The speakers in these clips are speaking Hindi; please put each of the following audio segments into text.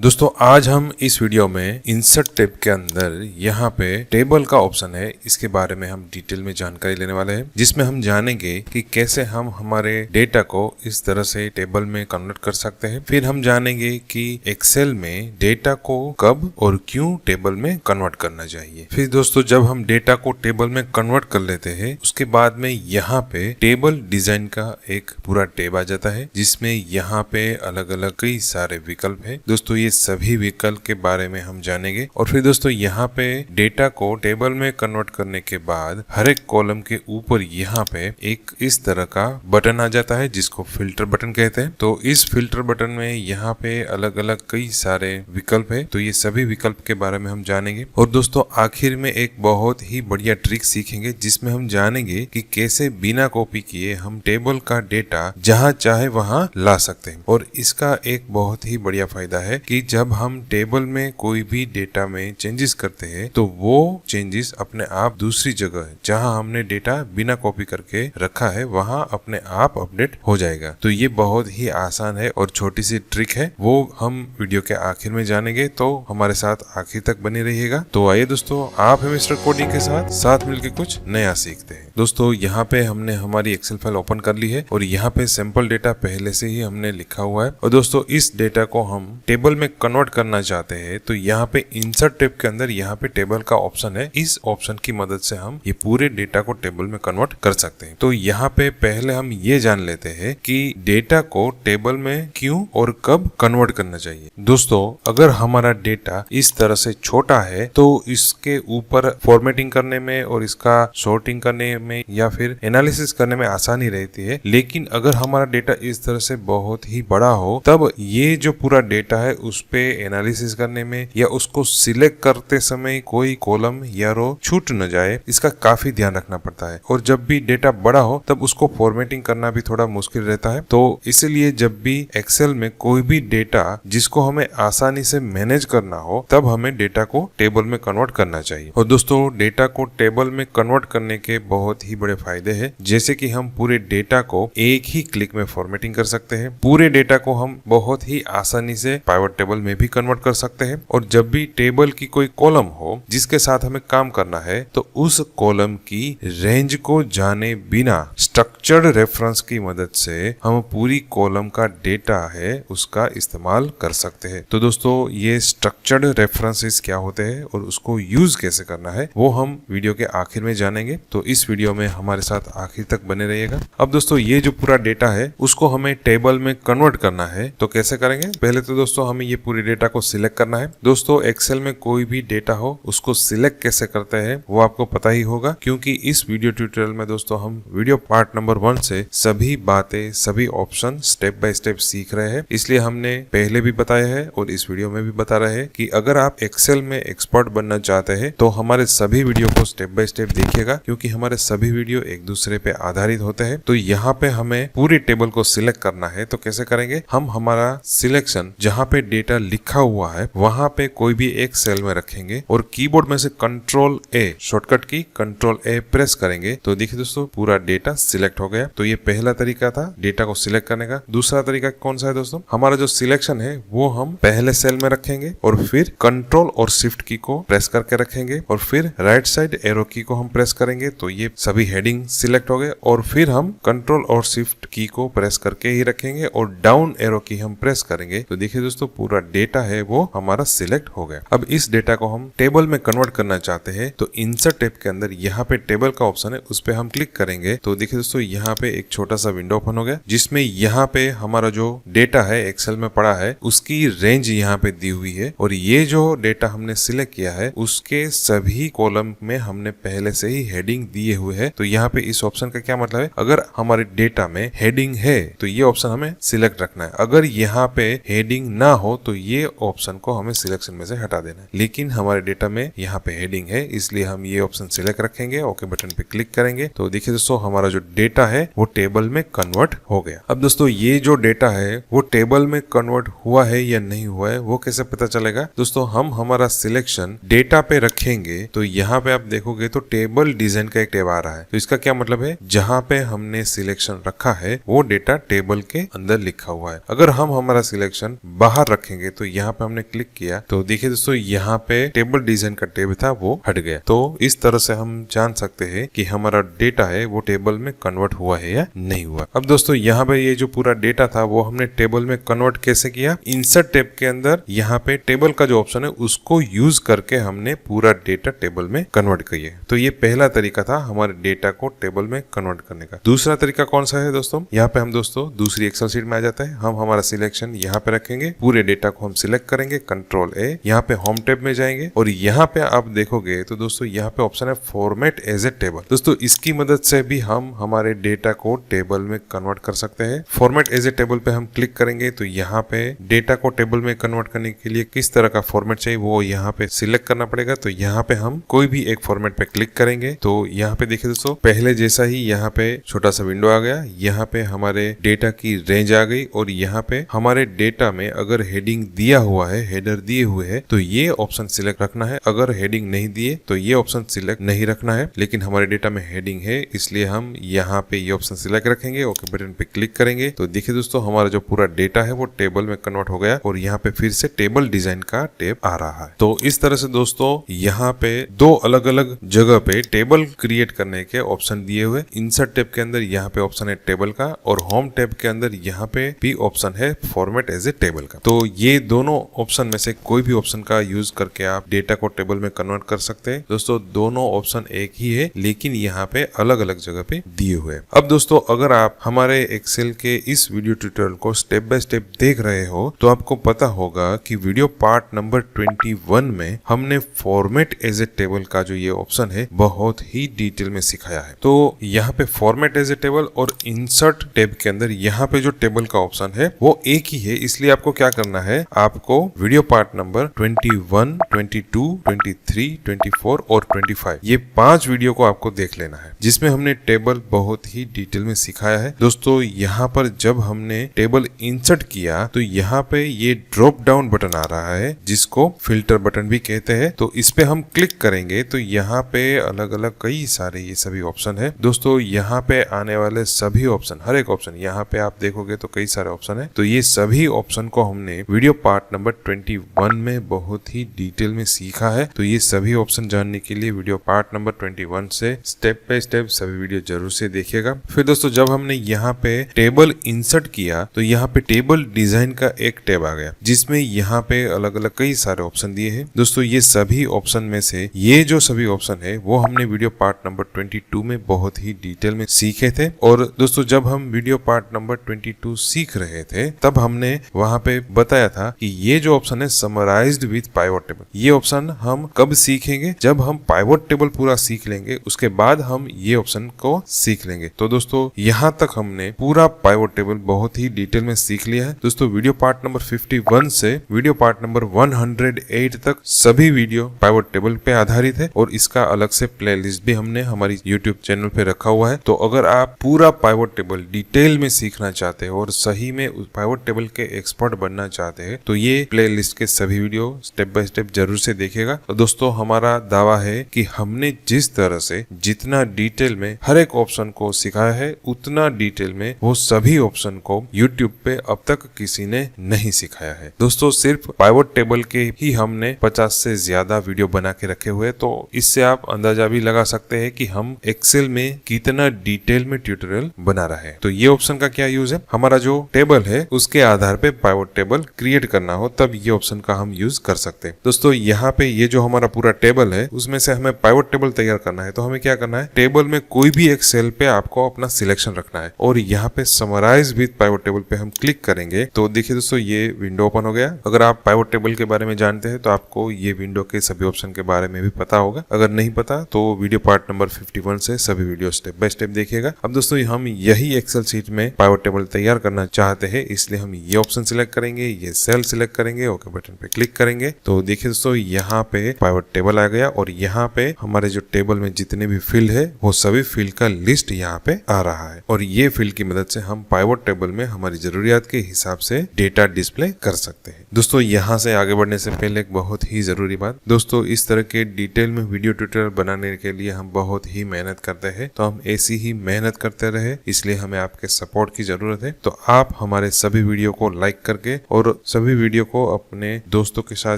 दोस्तों आज हम इस वीडियो में इंसर्ट टैब के अंदर यहाँ पे टेबल का ऑप्शन है, इसके बारे में हम डिटेल में जानकारी लेने वाले हैं, जिसमें हम जानेंगे कि कैसे हम हमारे डेटा को इस तरह से टेबल में कन्वर्ट कर सकते हैं। फिर हम जानेंगे कि एक्सेल में डेटा को कब और क्यों टेबल में कन्वर्ट करना चाहिए। फिर दोस्तों जब हम डेटा को टेबल में कन्वर्ट कर लेते हैं उसके बाद में यहाँ पे टेबल डिजाइन का एक पूरा टैब आ जाता है, जिसमें यहाँ पे अलग अलग कई सारे विकल्प है। दोस्तों ये सभी विकल्प के बारे में हम जानेंगे। और फिर दोस्तों यहाँ पे डेटा को टेबल में कन्वर्ट करने के बाद हर एक कॉलम के ऊपर यहाँ पे एक इस तरह का बटन आ जाता है, जिसको फिल्टर बटन कहते हैं। तो इस फिल्टर बटन में यहाँ पे अलग अलग कई सारे विकल्प है, तो ये सभी विकल्प के बारे में हम जानेंगे। और दोस्तों आखिर में एक बहुत ही बढ़िया ट्रिक सीखेंगे, जिसमें हम जानेंगे कि कैसे बिना कॉपी किए हम टेबल का डेटा जहाँ चाहे वहाँ ला सकते हैं। और इसका एक बहुत ही बढ़िया फायदा है कि जब हम टेबल में कोई भी डेटा में चेंजेस करते हैं तो वो चेंजेस अपने आप दूसरी जगह जहां हमने डेटा बिना कॉपी करके रखा है वहां अपने आप अपडेट हो जाएगा। तो ये बहुत ही आसान है और छोटी सी ट्रिक है, वो हम वीडियो के आखिर में जानेंगे, तो हमारे साथ आखिर तक बने रहिएगा। तो आइए दोस्तों आप हैं मिस्टर कोडिंग के साथ मिलकर कुछ नया सीखते हैं। दोस्तों यहाँ पे हमने हमारी एक्सेल फाइल ओपन कर ली है और यहाँ पे सैंपल डेटा पहले से ही हमने लिखा हुआ है। और दोस्तों इस डेटा को हम टेबल में कन्वर्ट करना चाहते हैं तो यहाँ पे इंसर्ट टैब के अंदर यहाँ पे टेबल का ऑप्शन है। इस ऑप्शन की मदद से हम ये पूरे डेटा को टेबल में कन्वर्ट कर सकते हैं। तो यहाँ पे पहले हम ये जान लेते हैं कि डेटा को टेबल में क्यों और कब कन्वर्ट करना चाहिए। दोस्तों अगर हमारा डेटा इस तरह से छोटा है तो इसके ऊपर फॉर्मेटिंग करने में और इसका सॉर्टिंग करने में या फिर एनालिसिस करने में आसानी रहती है। लेकिन अगर हमारा डेटा इस तरह से बहुत ही बड़ा हो तब ये जो पूरा डेटा है उस पे एनालिसिस करने में या उसको सिलेक्ट करते समय कोई कॉलम या रो छूट न जाए, इसका काफी ध्यान रखना पड़ता है। और जब भी डेटा बड़ा हो तब उसको फॉर्मेटिंग करना भी थोड़ा मुश्किल रहता है। तो इसलिए जब भी एक्सेल में कोई भी डेटा जिसको हमें आसानी से मैनेज करना हो तब हमें डेटा को टेबल में कन्वर्ट करना चाहिए। और दोस्तों डेटा को टेबल में कन्वर्ट करने के बहुत ही बड़े फायदे हैं, जैसे कि हम पूरे डेटा को एक ही क्लिक में फॉर्मेटिंग कर सकते हैं। पूरे डेटा को हम बहुत ही आसानी से पाइवट टेबल में भी कन्वर्ट कर सकते हैं। और जब भी टेबल की कोई कॉलम हो जिसके साथ हमें काम करना है तो उस कॉलम की रेंज को जाने बिना स्ट्रक्चर्ड रेफरेंस की मदद से हम पूरी कॉलम का डेटा है उसका इस्तेमाल कर सकते हैं। तो दोस्तों ये स्ट्रक्चर्ड रेफरेंसेस क्या होते हैं और उसको यूज कैसे करना है वो हम वीडियो के आखिर में जानेंगे। तो इस वीडियो में हमारे साथ आखिर तक बने रहिएगा। अब दोस्तों ये जो पूरा डेटा है उसको हमें टेबल में कन्वर्ट करना है, तो कैसे करेंगे। पहले तो दोस्तों हमें ये पूरे डेटा को सिलेक्ट करना है। दोस्तों एक्सेल में कोई भी डेटा हो उसको सिलेक्ट कैसे करते हैं वो आपको पता ही होगा, क्योंकि इस वीडियो ट्यूटोरियल में दोस्तों हम वीडियो पार्ट नंबर 1 से सभी बातें सभी ऑप्शन स्टेप बाय स्टेप सीख रहे हैं। इसलिए हमने पहले भी बताया है और इस वीडियो में भी बता रहे हैं कि अगर आप एक्सेल में एक्सपर्ट बनना चाहते हैं तो हमारे सभी वीडियो को स्टेप बाय स्टेप देखिएगा, क्योंकि हमारे सभी वीडियो एक दूसरे पे आधारित होते हैं। तो यहाँ पे हमें पूरी टेबल को सिलेक्ट करना है, तो कैसे करेंगे। हम हमारा सिलेक्शन जहाँ पे डेटा लिखा हुआ है वहां पे कोई भी एक सेल में रखेंगे और कीबोर्ड में से कंट्रोल ए शॉर्टकट की कंट्रोल ए प्रेस करेंगे। तो देखिए दोस्तों पूरा डेटा सिलेक्ट हो गया। तो ये पहला तरीका था डेटा को सिलेक्ट करने का। दूसरा तरीका कौन सा है दोस्तों, हमारा जो सिलेक्शन है वो हम पहले सेल में रखेंगे और फिर कंट्रोल और शिफ्ट की को प्रेस करके रखेंगे और फिर राइट साइड एरो की को हम प्रेस करेंगे। तो ये सभी हेडिंग सिलेक्ट हो गए और फिर हम कंट्रोल और शिफ्ट की को प्रेस करके ही रखेंगे और डाउन एरो की हम प्रेस करेंगे। तो देखिए दोस्तों पूरा डेटा है वो हमारा सिलेक्ट हो गया। अब इस डेटा को हम टेबल में कन्वर्ट करना चाहते हैं तो इंसर्ट टैब के अंदर यहाँ पे टेबल का ऑप्शन है, उस पे हम क्लिक करेंगे। तो देखिए दोस्तों यहाँ पे एक छोटा सा विंडो ओपन हो गया, जिसमें यहाँ पे हमारा जो डेटा है एक्सेल में पड़ा है उसकी रेंज यहाँ पे दी हुई है। और ये जो डेटा हमने सिलेक्ट किया है उसके सभी कॉलम में हमने पहले से ही हेडिंग दिए हुए है। तो यहाँ पे इस ऑप्शन का क्या मतलब है, अगर हमारे डेटा में हेडिंग है तो ये ऑप्शन हमें सिलेक्ट रखना है। अगर यहाँ पे हेडिंग ना हो तो ये ऑप्शन को हमें सिलेक्शन में से हटा देना है। लेकिन हमारे डेटा में यहाँ पे हेडिंग है इसलिए हम ये ऑप्शन सिलेक्ट रखेंगे, ओके बटन पे क्लिक करेंगे। तो देखिए दोस्तों हमारा जो डेटा है वो टेबल में कन्वर्ट हो गया। अब दोस्तों ये जो डेटा है वो टेबल में कन्वर्ट हुआ है या नहीं हुआ है वो कैसे पता चलेगा। दोस्तों हम हमारा सिलेक्शन डेटा पे रखेंगे तो यहाँ पे आप देखोगे तो टेबल डिजाइन का एक टैब आ रहा है। तो इसका क्या मतलब है, जहाँ पे हमने सिलेक्शन रखा है वो डेटा टेबल के अंदर लिखा हुआ है। अगर हम हमारा सिलेक्शन बाहर रखें रखेंगे तो यहाँ पे हमने क्लिक किया तो देखिए दोस्तों यहाँ पे टेबल डिजाइन का टेब था वो हट गया। तो इस तरह से हम जान सकते हैं कि हमारा डेटा है वो टेबल में कन्वर्ट हुआ है या नहीं हुआ। अब दोस्तों यहाँ पे ये जो पूरा डेटा था वो हमने टेबल में कन्वर्ट कैसे किया, इंसर्ट टैब के अंदर यहाँ पे टेबल का जो ऑप्शन है उसको यूज करके हमने पूरा डेटा टेबल में कन्वर्ट किया। तो ये पहला तरीका था हमारे डेटा को टेबल में कन्वर्ट करने का। दूसरा तरीका कौन सा है दोस्तों, यहाँ पे हम दोस्तों दूसरी एक्सेल शीट में आ जाता है। हम हमारा सिलेक्शन यहाँ पे रखेंगे, पूरे डेटा को हम सिलेक्ट करेंगे, कंट्रोल ए, यहाँ पे होम टैब में जाएंगे और यहाँ पे आप देखोगे तो दोस्तों यहाँ पे ऑप्शन है फॉर्मेट एज ए टेबल। दोस्तों इसकी मदद से भी हम हमारे डेटा को टेबल में कन्वर्ट कर सकते हैं। फॉर्मेट एज ए टेबल पे हम क्लिक करेंगे तो यहाँ पे डेटा को टेबल में कन्वर्ट करने के लिए किस तरह का फॉर्मेट चाहिए वो यहाँ पे सिलेक्ट करना पड़ेगा। तो यहाँ पे हम कोई भी एक फॉर्मेट पे क्लिक करेंगे तो यहाँ पे देखिए दोस्तों पहले जैसा ही यहाँ पे छोटा सा विंडो आ गया, यहाँ पे हमारे डेटा की रेंज आ गई और यहाँ पे हमारे डेटा में अगर हेडिंग दिया हुआ है, हेडर दिए हुए है तो ये ऑप्शन सिलेक्ट रखना है, अगर हेडिंग नहीं दिए तो ये ऑप्शन सिलेक्ट नहीं रखना है। लेकिन हमारे डेटा में हेडिंग है इसलिए हम यहाँ पे ये ऑप्शन सिलेक्ट रखेंगे, ओके बटन पे क्लिक करेंगे तो देखिए दोस्तों हमारा जो पूरा डेटा है वो टेबल में कन्वर्ट हो गया और यहाँ पे फिर से टेबल डिजाइन का टैब आ रहा है। तो इस तरह से दोस्तों यहाँ पे दो अलग अलग जगह पे टेबल क्रिएट करने के ऑप्शन दिए हुए। इंसर्ट टैब के अंदर यहाँ पे ऑप्शन है टेबल का और होम टैब के अंदर यहाँ पे भी ऑप्शन है फॉर्मेट एज ए टेबल का। तो ये दोनों ऑप्शन में से कोई भी ऑप्शन का यूज करके आप डेटा को टेबल में कन्वर्ट कर सकते हैं। दोस्तों दोनों ऑप्शन एक ही है लेकिन यहाँ पे अलग अलग जगह पे दिए हुए हैं। अब दोस्तों अगर आप हमारे एक्सेल के इस वीडियो ट्यूटोरियल को स्टेप बाय स्टेप देख रहे हो तो आपको पता होगा कि वीडियो पार्ट नंबर 21 में हमने फॉर्मेट एज ए टेबल का जो ये ऑप्शन है बहुत ही डिटेल में सिखाया है। तो यहाँ पे फॉर्मेट एज ए टेबल और इंसर्ट टैब के अंदर यहाँ पे जो टेबल का ऑप्शन है वो एक ही है, इसलिए आपको क्या करना है, आपको वीडियो पार्ट नंबर 21, 22, 23, 24 और 25 ये 5 वीडियो को आपको देख लेना है जिसमें हमने टेबल बहुत ही डिटेल में सिखाया है। दोस्तों यहाँ पर जब हमने टेबल इंसर्ट किया तो यहाँ पे ये ड्रॉप डाउन बटन आ रहा है जिसको फिल्टर बटन भी कहते हैं। तो इस पे हम क्लिक करेंगे तो यहाँ पे अलग अलग कई सारे ये सभी ऑप्शन है। दोस्तों यहाँ पे आने वाले सभी ऑप्शन, हर एक ऑप्शन यहाँ पे आप देखोगे तो कई सारे ऑप्शन है। तो ये सभी ऑप्शन को हमने वीडियो पार्ट नंबर 21 में बहुत ही डिटेल में सीखा है। तो ये सभी ऑप्शन जानने के लिए वीडियो पार्ट नंबर 21 से स्टेप बाय स्टेप सभी वीडियो जरूर से देखिएगा। फिर दोस्तों जब हमने यहाँ पे टेबल इंसर्ट किया तो यहाँ पे टेबल डिजाइन का एक टैब आ गया जिसमें यहाँ पे अलग अलग कई सारे ऑप्शन दिए हैं। दोस्तों ये सभी ऑप्शन में से ये जो सभी ऑप्शन है वो हमने वीडियो पार्ट नंबर 22 में बहुत ही डिटेल में सीखे थे। और दोस्तों जब हम वीडियो पार्ट नंबर 22 सीख रहे थे तब हमने वहां पे बताया था कि ये जो ऑप्शन है समराइज्ड विद पाइवट टेबल, ये ऑप्शन हम कब सीखेंगे, जब हम पाइवट टेबल पूरा सीख लेंगे उसके बाद हम ये ऑप्शन को सीख लेंगे। तो दोस्तों यहाँ तक हमने पूरा पाइवट टेबल बहुत ही डिटेल में सीख लिया है। दोस्तों वीडियो पार्ट नंबर 51 से वीडियो पार्ट नंबर 108 तक सभी वीडियो पाइवट टेबल पे आधारित है और इसका अलग से प्लेलिस्ट भी हमने हमारी यूट्यूब चैनल पे रखा हुआ है। तो अगर आप पूरा पाइवट टेबल डिटेल में सीखना चाहते हो और सही में उस पाइवट टेबल के एक्सपर्ट बनना चाहते हैं तो ये प्लेलिस्ट के सभी वीडियो स्टेप बाय स्टेप जरूर से देखिएगा। तो दोस्तों हमारा दावा है कि हमने जिस तरह से जितना डिटेल में हर एक ऑप्शन को सिखाया है उतना डिटेल में वो सभी ऑप्शन को यूट्यूब पे अब तक किसी ने नहीं सिखाया है। दोस्तों सिर्फ पाइवट टेबल के ही हमने 50 से ज्यादा वीडियो बना के रखे हुए, तो इससे आप अंदाजा भी लगा सकते हैं कि हम एक्सेल में कितना डिटेल में ट्यूटोरियल बना रहे हैं। तो ये ऑप्शन का क्या यूज है, हमारा जो टेबल है उसके आधार पे पाइवट टेबल क्रिएट करना हो तब ये ऑप्शन का हम यूज कर सकते हैं। दोस्तों यहाँ पे ये जो हमारा पूरा टेबल है उसमें से हमें पाइवट टेबल तैयार करना है तो हमें क्या करना है, टेबल में कोई भी एक सेल पे आपको अपना सिलेक्शन रखना है और यहाँ पे समराइज विद पाइवट टेबल पे हम क्लिक करेंगे तो देखिए दोस्तों ये विंडो ओपन हो गया। अगर आप पाइवट टेबल के बारे में जानते हैं तो आपको ये विंडो के सभी ऑप्शन के बारे में भी पता होगा, अगर नहीं पता तो वीडियो पार्ट नंबर 51 से सभी वीडियो स्टेप बाय स्टेप देखिएगा। अब दोस्तों हम यही एक्सेल शीट में पाइवट टेबल तैयार करना चाहते हैं इसलिए हम ये ऑप्शन सिलेक्ट करेंगे, ये सेल सिलेक्ट करेंगे, ओके बटन पे क्लिक करेंगे तो देखिए दोस्तों यहाँ पे पाइवट टेबल आ गया और यहाँ पे हमारे जो टेबल में जितने भी फील्ड है वो सभी फील्ड का लिस्ट यहाँ पे आ रहा है और ये फील्ड की मदद से हम पाइवट टेबल में हमारी जरूरियात के हिसाब से डेटा डिस्प्ले कर सकते हैं। दोस्तों यहाँ से आगे बढ़ने से पहले एक बहुत ही जरूरी बात, दोस्तों इस तरह के डिटेल में वीडियो ट्यूटोरियल बनाने के लिए हम बहुत ही मेहनत करते हैं, तो हम ऐसी ही मेहनत करते रहे इसलिए हमें आपके सपोर्ट की जरूरत है। तो आप हमारे सभी वीडियो को लाइक करके और और सभी वीडियो को अपने दोस्तों के साथ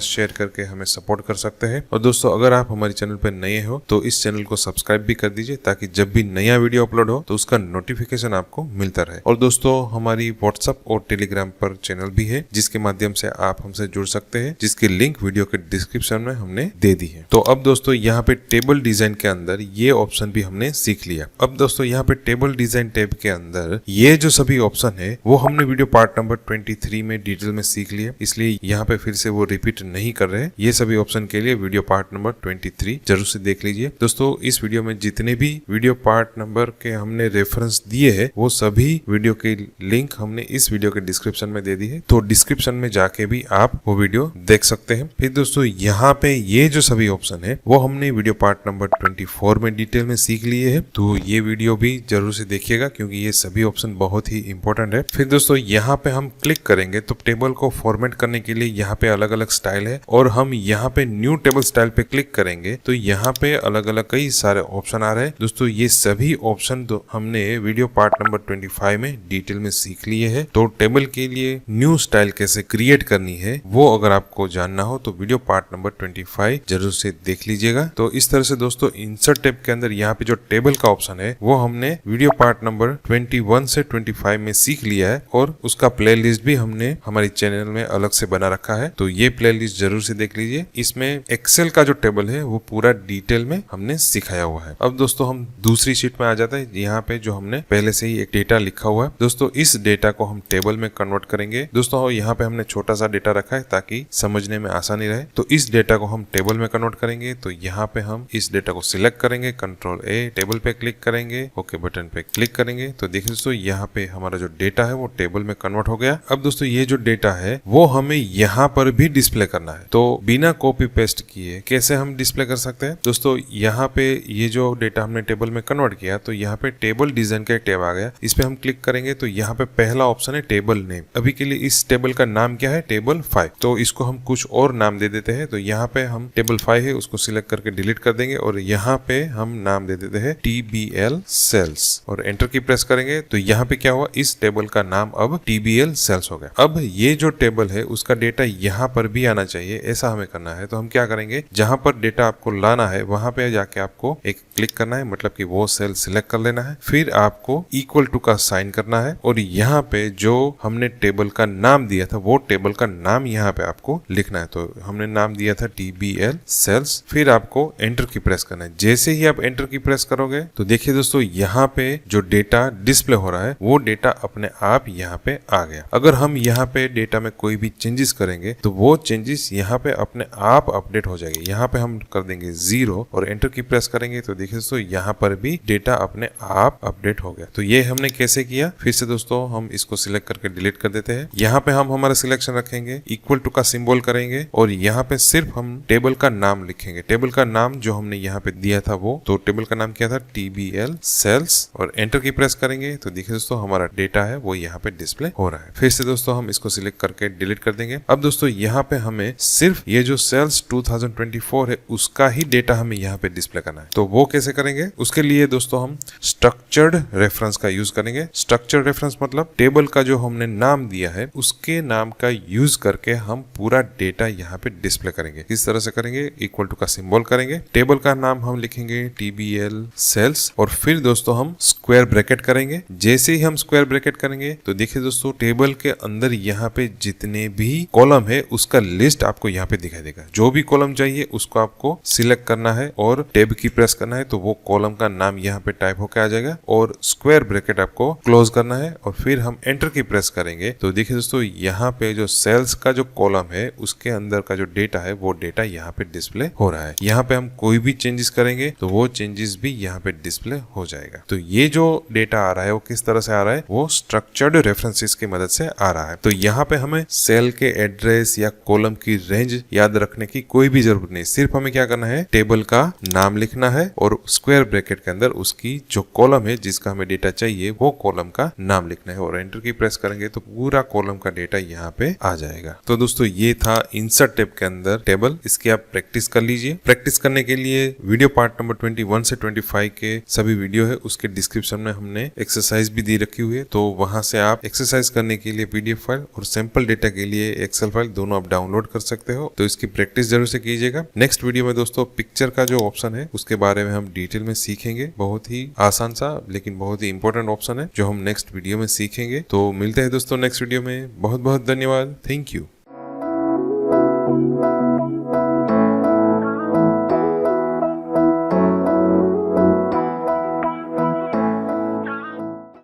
शेयर करके हमें सपोर्ट कर सकते हैं। और दोस्तों अगर आप हमारे चैनल पर नए हो तो इस चैनल को सब्सक्राइब भी कर दीजिए ताकि जब भी नया वीडियो अपलोड हो तो उसका नोटिफिकेशन आपको मिलता रहे। और दोस्तों हमारी व्हाट्सएप और टेलीग्राम पर चैनल भी है जिसके माध्यम से आप हमसे जुड़ सकते हैं, जिसकी लिंक वीडियो के डिस्क्रिप्शन में हमने दे दी है। तो अब दोस्तों यहाँ पे टेबल डिजाइन के अंदर ये ऑप्शन भी हमने सीख लिया। अब दोस्तों यहाँ पे टेबल डिजाइन टैब के अंदर ये जो सभी ऑप्शन है वो हमने वीडियो पार्ट नंबर 23 में डिटेल में सीख लिया, इसलिए यहाँ पे फिर से वो रिपीट नहीं कर रहे। ये सभी ऑप्शन के लिए वीडियो पार्ट नंबर 23 जरूर से देख लीजिए। दोस्तों इस वीडियो में जितने भी वीडियो पार्ट नंबर के हमने रेफरेंस दिए है वो सभी वीडियो की लिंक हमने इस वीडियो के डिस्क्रिप्शन में दे दी है, तो डिस्क्रिप्शन में जाके भी आप वो वीडियो देख सकते हैं। फिर दोस्तों यहाँ पे ये जो सभी ऑप्शन है वो हमने वीडियो पार्ट नंबर 24 में डिटेल में सीख लिए है, तो ये वीडियो भी जरूर से देखिएगा क्योंकि ये सभी ऑप्शन बहुत ही इंपॉर्टेंट है। फिर दोस्तों यहाँ पे हम क्लिक करेंगे तो टेबल को फॉर्मेट करने के लिए यहाँ पे अलग अलग स्टाइल है और हम यहाँ पे न्यू टेबल स्टाइल पे क्लिक करेंगे तो यहाँ पे अलग अलग कई सारे ऑप्शन आ रहे हैं। दोस्तों ये सभी ऑप्शन तो हमने वीडियो पार्ट नंबर 25 में डिटेल में सीख लिए है। तो टेबल के लिए न्यू स्टाइल कैसे क्रिएट करनी है वो अगर आपको जानना हो तो वीडियो पार्ट नंबर 25 जरूर से देख लीजिएगा। तो इस तरह से दोस्तों इंसर्ट टैब के अंदर यहाँ पे जो टेबल का ऑप्शन है वो हमने वीडियो पार्ट नंबर 21 से 25 में सीख लिया है और उसका प्लेलिस्ट भी हमने हमारे चैनल में अलग से बना रखा है, तो ये प्लेलिस्ट जरूर से देख लीजिए। इसमें एक्सेल का जो टेबल है वो पूरा डिटेल में हमने सिखाया हुआ है। अब दोस्तों हम दूसरी शीट में आ जाते हैं। यहाँ पे जो हमने पहले से ही एक डेटा लिखा हुआ है, दोस्तों इस डेटा को हम टेबल में कन्वर्ट करेंगे। दोस्तों यहाँ पे हमने छोटा सा डेटा रखा है ताकि समझने में आसानी रहे, तो इस डेटा को हम टेबल में कन्वर्ट करेंगे। तो यहाँ पे हम इस डेटा को सिलेक्ट करेंगे, कंट्रोल ए, टेबल पे क्लिक करेंगे, ओके बटन पे क्लिक करेंगे। तो देखिए दोस्तों यहाँ पे हमारा जो डेटा है वो टेबल में कन्वर्ट हो गया। अब दोस्तों ये जो डेटा है वो हमें यहाँ पर भी डिस्प्ले करना है, तो बिना कॉपी पेस्ट किए कैसे हम डिस्प्ले कर सकते हैं। दोस्तों यहाँ पे ये जो डेटा हमने टेबल में कन्वर्ट किया तो यहाँ पे टेबल डिजाइन का एक टैब आ गया, इस पे हम क्लिक करेंगे तो यहाँ पे पहला ऑप्शन है टेबल नेम। अभी के लिए इस टेबल का नाम क्या है, टेबल 5, तो इसको हम कुछ और नाम दे देते हैं। तो यहाँ पे हम टेबल 5 है उसको सिलेक्ट करके डिलीट कर देंगे और यहाँ पे हम नाम दे देते हैं TBL सेल्स और एंटर की प्रेस करेंगे तो यहाँ पे क्या हुआ, इस टेबल का नाम अब TBL सेल्स हो गया। अब ये जो टेबल है उसका डेटा यहाँ पर भी आना चाहिए, ऐसा हमें करना है। तो हम क्या करेंगे, जहां पर डेटा आपको लाना है वहां पे जाके आपको एक क्लिक करना है, मतलब कि वो सेल सिलेक्ट कर लेना है, फिर आपको इक्वल टू का साइन करना है और यहाँ पे जो हमने टेबल का नाम दिया था वो टेबल का नाम यहाँ पे आपको लिखना है। तो हमने नाम दिया था TBL सेल्स, फिर आपको एंटर की प्रेस करना है। जैसे ही आप एंटर की प्रेस करोगे तो देखिए दोस्तों यहाँ पे जो डेटा डिस्प्ले हो रहा है वो डेटा अपने आप यहाँ पे आ गया। अगर हम यहाँ पे डेटा में कोई भी चेंजेस करेंगे तो वो चेंजेस यहाँ पे अपने आप अपडेट हो जाएंगे। यहाँ पे हम कर देंगे 0 और एंटर की प्रेस करेंगे तो देखिए दोस्तों यहाँ पर भी डेटा अपने आप अपडेट हो गया। तो ये हमने कैसे किया, फिर से दोस्तों हम इसको सिलेक्ट करके डिलीट कर देते हैं। यहाँ पे हम हमारा सिलेक्शन रखेंगे, इक्वल टू का सिंबल करेंगे और यहाँ पे सिर्फ हम टेबल का नाम लिखेंगे। टेबल का नाम जो हमने यहाँ पे दिया था वो, तो टेबल का नाम क्या था, TBL सेल्स और एंटर की प्रेस करेंगे तो देखिए दोस्तों हमारा डेटा है वो यहाँ पे डिस्प्ले हो रहा है। फिर से दोस्तों हम इसको सिलेक्ट करके डिलीट कर देंगे। अब दोस्तों यहाँ पे हमें सिर्फ ये जो सेल्स 2024 है उसका ही डेटा हमें यहाँ पे डिस्प्ले करना है। तो वो कैसे करेंगे, उसके लिए दोस्तों हम स्ट्रक्चर्ड रेफरेंस का यूज करेंगे। स्ट्रक्चर्ड रेफरेंस मतलब टेबल का जो हमने नाम दिया है उसके नाम का यूज करके हम पूरा डेटा यहाँ पे डिस्प्ले करेंगे। किस तरह से करेंगे, इक्वल टू का सिंबल करेंगे, टेबल का नाम हम लिखेंगे TBL सेल्स और फिर दोस्तों हम स्क्वायर ब्रैकेट करेंगे। जैसे ही हम स्क्वायर ब्रैकेट करेंगे तो देखिए दोस्तों टेबल के अंदर यहाँ पे जितने भी कॉलम है उसका लिस्ट आपको यहाँ पे दिखाई देगा। जो भी कॉलम चाहिए उसको आपको सिलेक्ट करना है और टैब की प्रेस करना है तो वो कॉलम का नाम यहाँ पे टाइप होकर आ जाएगा और स्क्वायर ब्रैकेट आपको क्लोज करना है और फिर हम एंटर की प्रेस करेंगे तो देखिए दोस्तों यहाँ पे जो सेल्स का जो कॉलम है उसके अंदर का जो डेटा है वो डेटा यहाँ पे डिस्प्ले हो रहा है। यहाँ पे हम कोई भी चेंजेस करेंगे तो वो चेंजेस भी यहाँ पे डिस्प्ले हो जाएगा। तो ये जो डेटा आ रहा है वो किस तरह से आ रहा है, वो स्ट्रक्चर्ड रेफरेंसेस की मदद से आ रहा है। तो यहाँ पे हमें सेल के एड्रेस या कॉलम की रेंज याद रखने की कोई भी जरूरत नहीं, सिर्फ हमें क्या करना है, टेबल का नाम लिखना है और स्क्वायर ब्रैकेट के अंदर उसकी जो कॉलम है जिसका हमें डेटा चाहिए वो कॉलम का नाम लिखना है और एंटर की प्रेस करेंगे तो पूरा कॉलम का डेटा यहाँ पे आ जाएगा। तो दोस्तों ये था इंसर्ट टैब के अंदर टेबल, इसकी आप प्रैक्टिस कर लीजिए। प्रैक्टिस करने के लिए वीडियो पार्ट नंबर 21 से 25 के सभी वीडियो है उसके डिस्क्रिप्शन में हमने एक्सरसाइज भी दी रखी हुई है, तो वहां से आप एक्सरसाइज करने के लिए PDF फाइल और सैंपल डेटा के लिए एक्सेल फाइल दोनों आप डाउनलोड कर सकते हो। तो इसकी प्रैक्टिस जरूर से कीजिएगा। नेक्स्ट वीडियो में दोस्तों पिक्चर का जो ऑप्शन है उसके बारे में हम डिटेल में सीखेंगे। बहुत ही आसान सा लेकिन बहुत ही इंपॉर्टेंट ऑप्शन है जो हम नेक्स्ट वीडियो में सीखेंगे। तो मिलते हैं दोस्तों नेक्स्ट वीडियो में। बहुत बहुत धन्यवाद। Thank you.